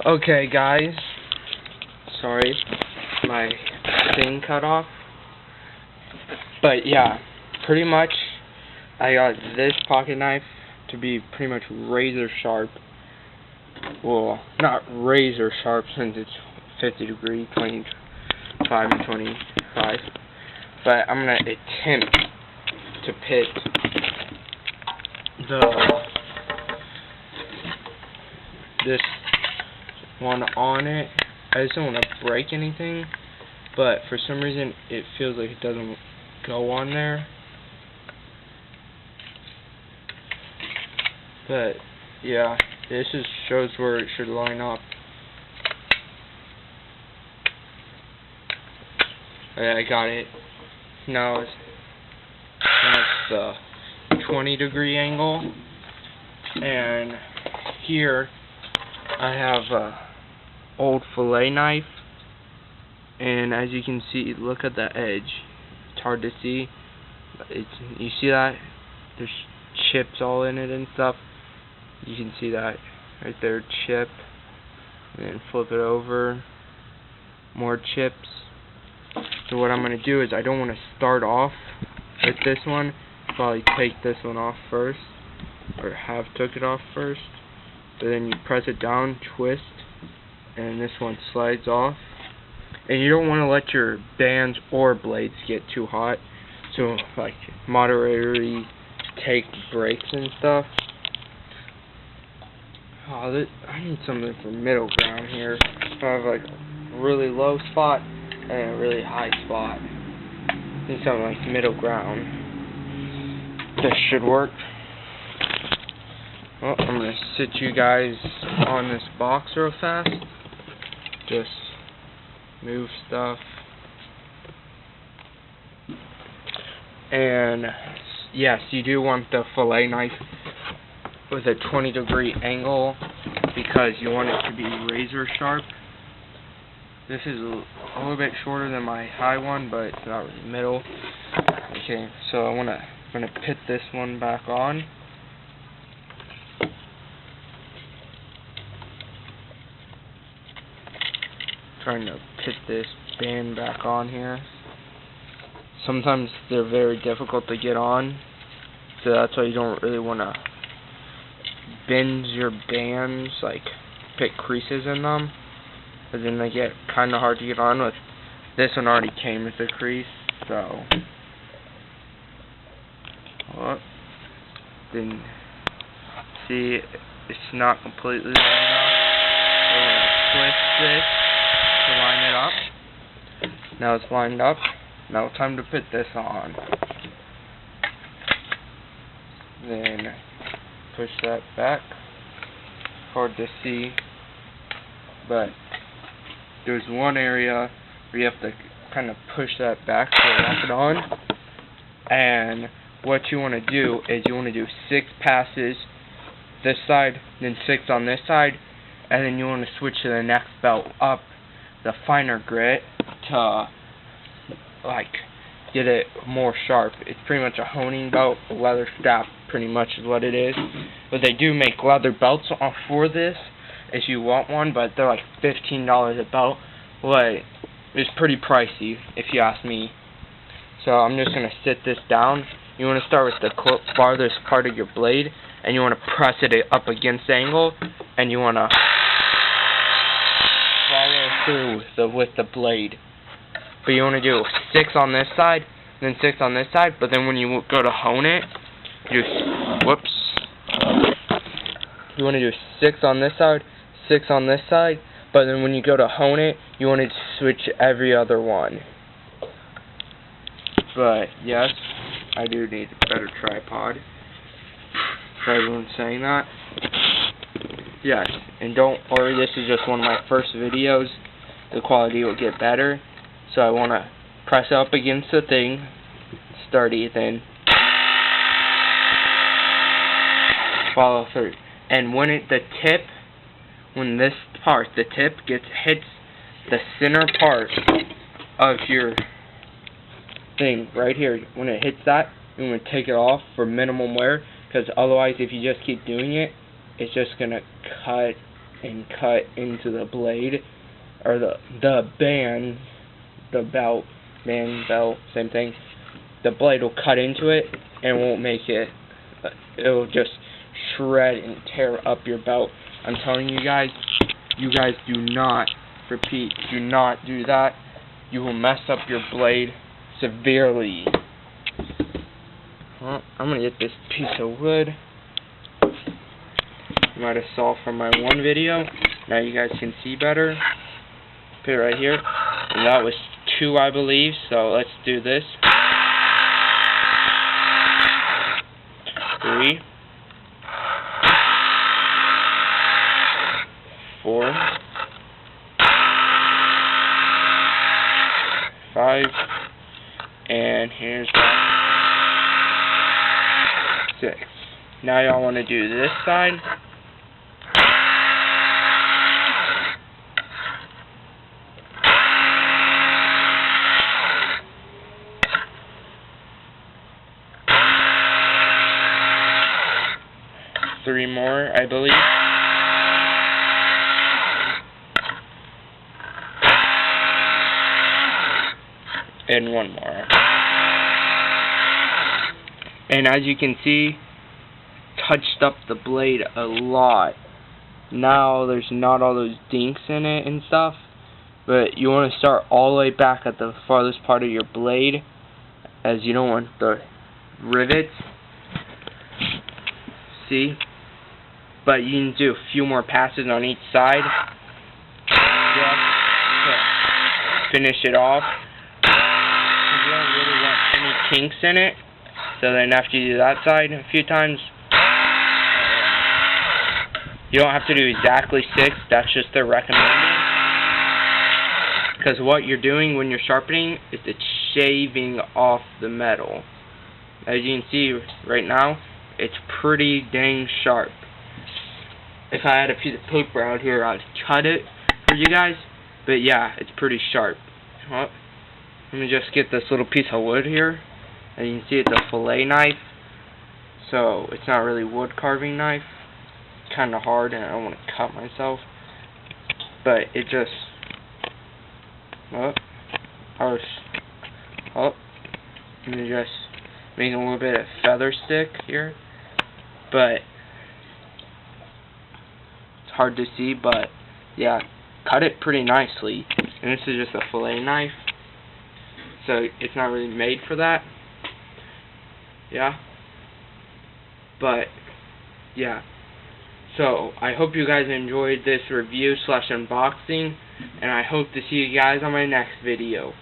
Okay, guys. Sorry, my thing cut off. But yeah, pretty much I got this pocket knife to be pretty much razor sharp. Well, not razor sharp since it's 50 degree, 25 and 25. But I'm going to attempt to pit this one on it. I just don't want to break anything, but for some reason it feels like it doesn't go on there. But yeah, this just shows where it should line up. Yeah, I got it. Now it's the 20 degree angle, and here I have a old fillet knife, and as you can see, look at the edge. It's hard to see. You see that? There's chips all in it and stuff. You can see that right there, chip, and then flip it over, more chips. So what I'm going to do is, I don't want to start off with this one. Probably take this one off first, or have took it off first. But then you press it down, twist, and this one slides off. And you don't want to let your bands or blades get too hot, so like moderately take breaks and stuff. Oh, I need something for middle ground here. I have like a really low spot and a really high spot. I need something like middle ground. This should work. Well, I'm going to sit you guys on this box real fast. Just move stuff. And yes, you do want the fillet knife with a 20 degree angle because you want it to be razor sharp. This is a little bit shorter than my high one, but it's not really middle. Okay, so I'm gonna put this one back on. Trying to put this band back on here. Sometimes they're very difficult to get on, so that's why you don't really want to bend your bands, like put creases in them, because then they get kind of hard to get on with. This one already came with a crease, so then see, it's not completely lined up. So we're gonna twist this to line it up. Now it's lined up. Now it's time to put this on. Then push that back. Hard to see, but there's one area where you have to kind of push that back to lock it on. And what you want to do is you want to do 6 passes this side, then 6 on this side, and then you want to switch to the next belt up the finer grit to like get it more sharp. It's pretty much a honing belt, a leather strap pretty much is what it is. But they do make leather belts for this if you want one, but they're like $15 a belt. Like, it's pretty pricey if you ask me. So I'm just going to sit this down. You want to start with the farthest part of your blade, and you want to press it up against the angle, and you want to follow through with the blade. But you want to do 6 on this side, then 6 on this side, but then when you go to hone it, you want to do 6 on this side, 6 on this side, but then when you go to hone it, you want to switch every other one. But yes, I do need a better tripod, for everyone saying that. Yes, and don't worry, this is just one of my first videos. The quality will get better. So I want to press up against the thing, sturdy, then follow through. And when this part, the tip hits the center part of your thing right here, when it hits that, I'm going to take it off for minimum wear, because otherwise if you just keep doing it, it's just going to cut and cut into the blade, or the band, the belt, same thing. The blade will cut into it and won't make it. It'll just shred and tear up your belt. I'm telling you guys do not, repeat, do not do that. You will mess up your blade severely. Well, I'm gonna get this piece of wood. You might have saw from my one video. Now you guys can see better. Put it right here. And that was 2, I believe. So let's do this. 3, 4, 5, and here's 6. Now y'all want to do this side. Three more, I believe. And 1 more. And as you can see, touched up the blade a lot. Now there's not all those dinks in it and stuff, but you want to start all the way back at the farthest part of your blade, as you don't want the rivets. See? But you can do a few more passes on each side just to finish it off. You don't really want any kinks in it. So then after you do that side a few times, you don't have to do exactly 6. That's just the recommended. Because what you're doing when you're sharpening is it's shaving off the metal. As you can see right now, it's pretty dang sharp. If I had a piece of paper out here, I'd cut it for you guys. But yeah, it's pretty sharp. Well, let me just get this little piece of wood here. And you can see it's a fillet knife. So it's not really wood carving knife. It's kind of hard and I don't want to cut myself. But it just... I'm just making a little bit of feather stick here. But it's hard to see, but yeah, cut it pretty nicely. And this is just a fillet knife, so it's not really made for that. Yeah, but yeah, so I hope you guys enjoyed this review / unboxing, and I hope to see you guys on my next video.